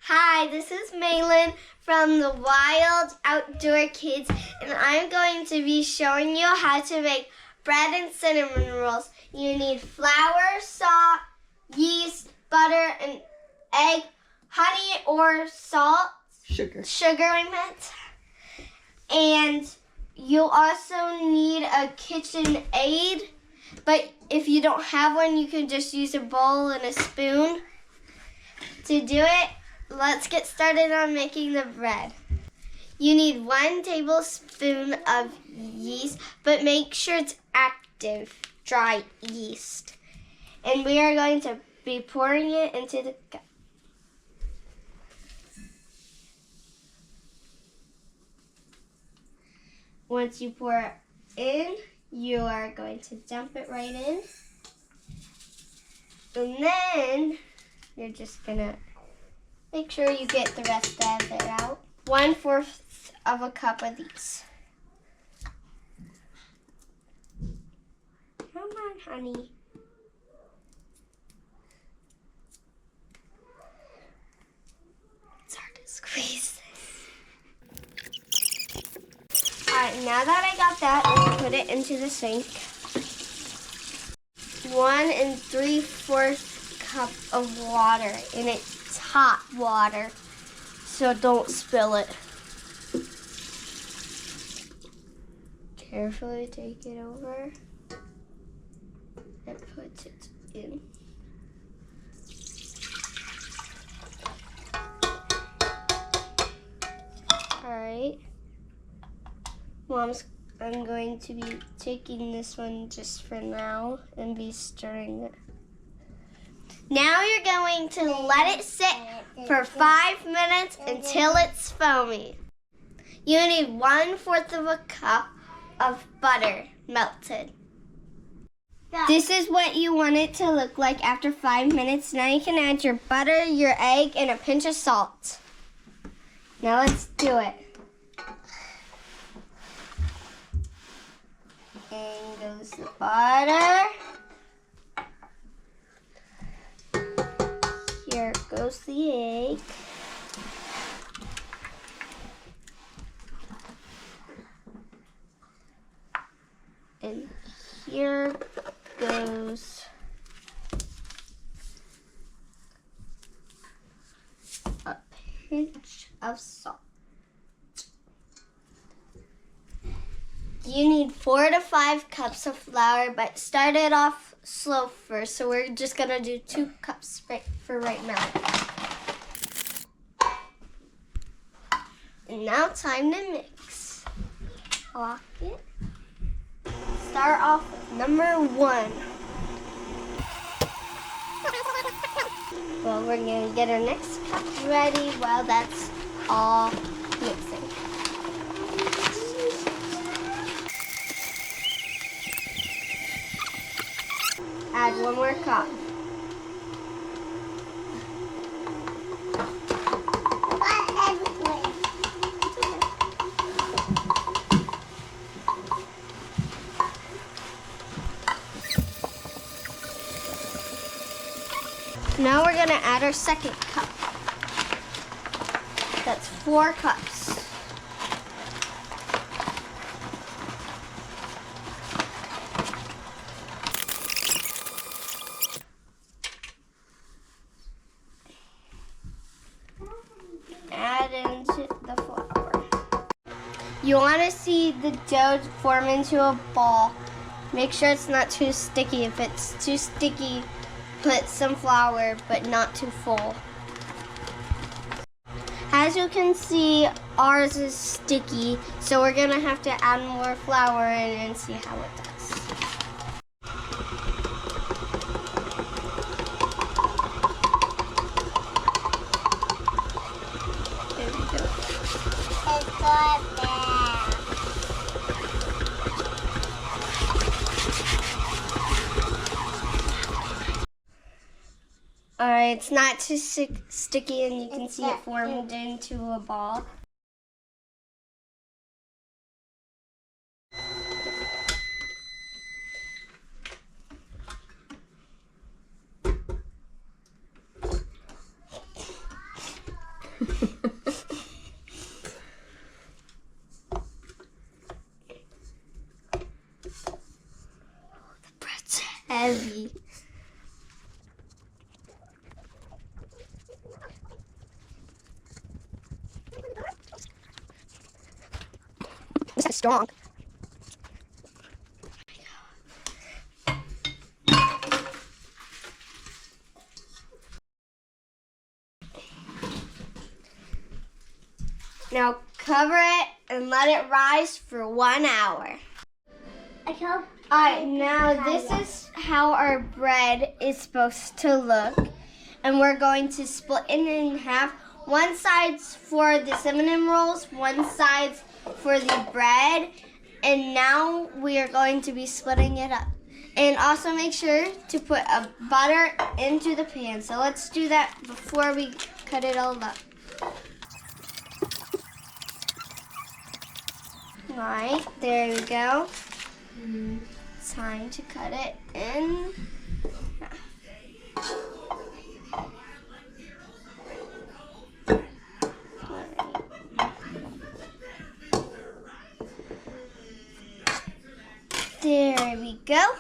Hi, this is Maylin from the Wild Outdoor Kids, and I'm going to be showing you how to make bread and cinnamon rolls. You need flour, salt, yeast, butter, and egg, honey or salt. Sugar I meant. And you'll also need a kitchen aid, but if you don't have one, you can just use a bowl and a spoon. To do it, let's get started on making the bread. You need 1 tablespoon of yeast, but make sure it's active, dry yeast. And we are going to be pouring it into the cup. Once you pour it in, you are going to dump it right in. And then you're just gonna make sure you get the rest of it out. 1/4 of a cup of these. Come on, honey. It's hard to squeeze this. Alright, now that I got that, I'm gonna put it into the sink. 1 3/4 cup of water, and it's hot water, so don't spill it. Carefully take it over and put it in. Alright. I'm going to be taking this one just for now and be stirring it. Now you're going to let it sit for 5 minutes until it's foamy. You need 1/4 of a cup of butter melted. This is what you want it to look like after 5 minutes. Now you can add your butter, your egg, and a pinch of salt. Now let's do it. In goes the butter. Here goes the egg. And here goes a pinch of salt. You need 4 to 5 cups of flour, but start it off slow first. So we're just gonna do 2 cups for right now. And now time to mix. Lock it. Start off with number 1. Well, we're gonna get our next cup ready while that's all mixing. Add 1 more cup. Now we're going to add our second cup. That's 4 cups. Add into the flour. You want to see the dough form into a ball. Make sure it's not too sticky. If it's too sticky, put some flour, but not too full. As you can see, ours is sticky, so we're gonna have to add more flour in and see how it does. There we go. It's good there. Alright, it's not too sticky, and you can see it formed into a ball. strong. Now cover it and let it rise for 1 hour. Alright, now this is how our bread is supposed to look. And we're going to split it in half. One side's for the cinnamon rolls, one side's for the bread. And now we are going to be splitting it up. And also make sure to put a butter into the pan. So let's do that before we cut it all up. Alright, there we go. Time to cut it in. There we go.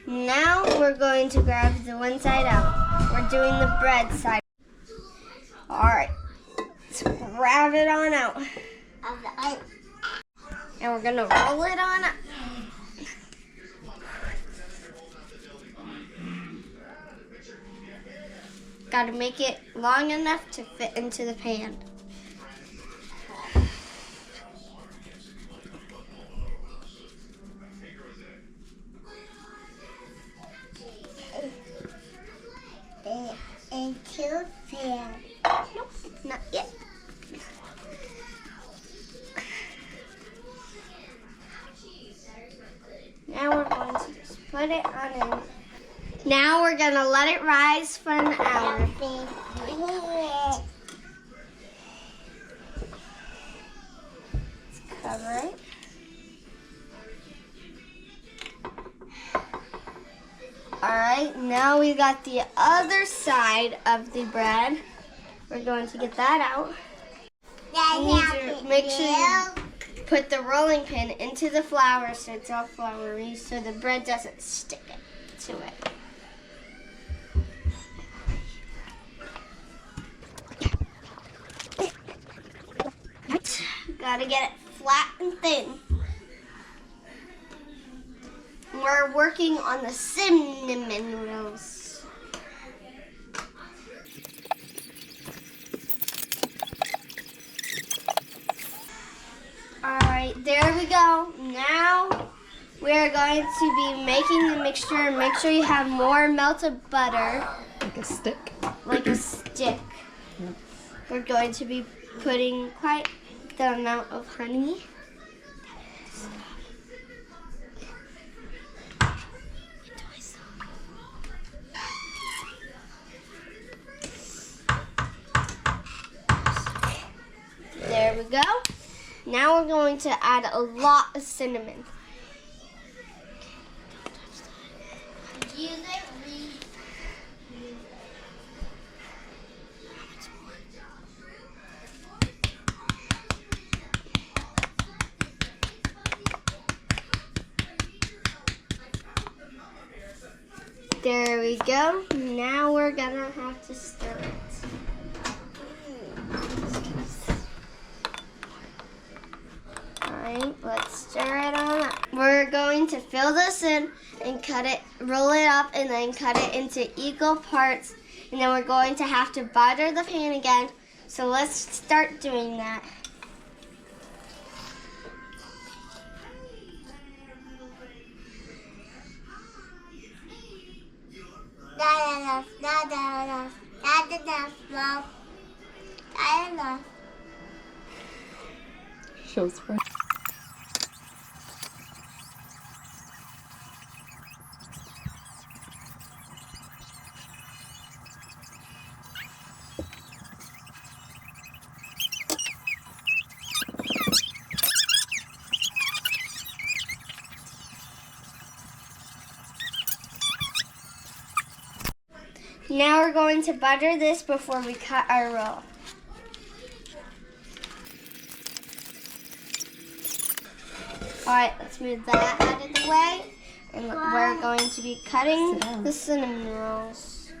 Now we're going to grab the one side out. We're doing the bread side. Alright, let's grab it on out. And we're gonna roll it on up. Gotta make it long enough to fit into the pan. Into the pan. Nope, not yet. Now we're going to just put it on in. Now we're going to let it rise for an hour. Let's cover it. Alright, now we got the other side of the bread. We're going to get that out. You need to make sure you put the rolling pin into the flour so it's all floury so the bread doesn't stick it to it. Gotta get it flat and thin. We're working on the cinnamon rolls. Alright, there we go. Now we're going to be making the mixture. Make sure you have more melted butter. Like a stick? Like a stick. Yep. We're going to be putting quite the amount of honey. There we go. Now we're going to add a lot of cinnamon. There we go. Now we're gonna have to stir it. Alright, let's stir it on up. We're going to fill this in and cut it, roll it up, and then cut it into equal parts. And then we're going to have to butter the pan again. So let's start doing that. Show spread. Now we're going to butter this before we cut our roll. Alright, let's move that out of the way. And we're going to be cutting the cinnamon rolls.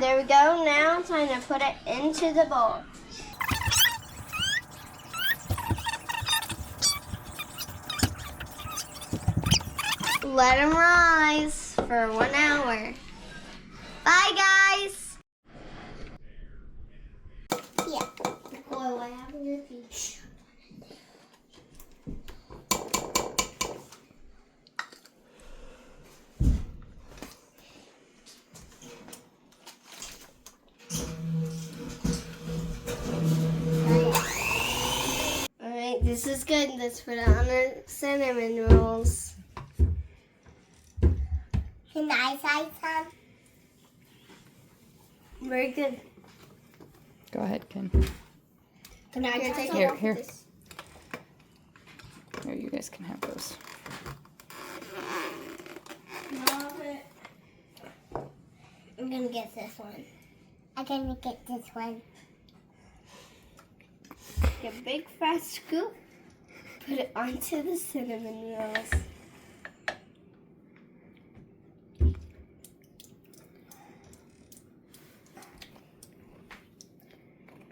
There we go. Now time to put it into the bowl. Let them rise for 1 hour. Bye, guys. Yeah. Boy, what happened to your feet? Alright, this is good. Let's put it on the cinnamon rolls. Can I try some? Very good. Go ahead, Ken. Can I take Here, some here. of this? Here, you guys can have those. I'm gonna get this one. I'm gonna get this one. Get a big fat scoop. Put it onto the cinnamon rolls.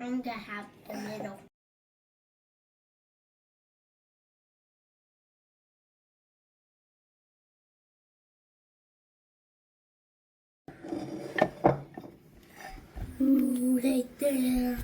I'm gonna have the middle. Ooh, right there.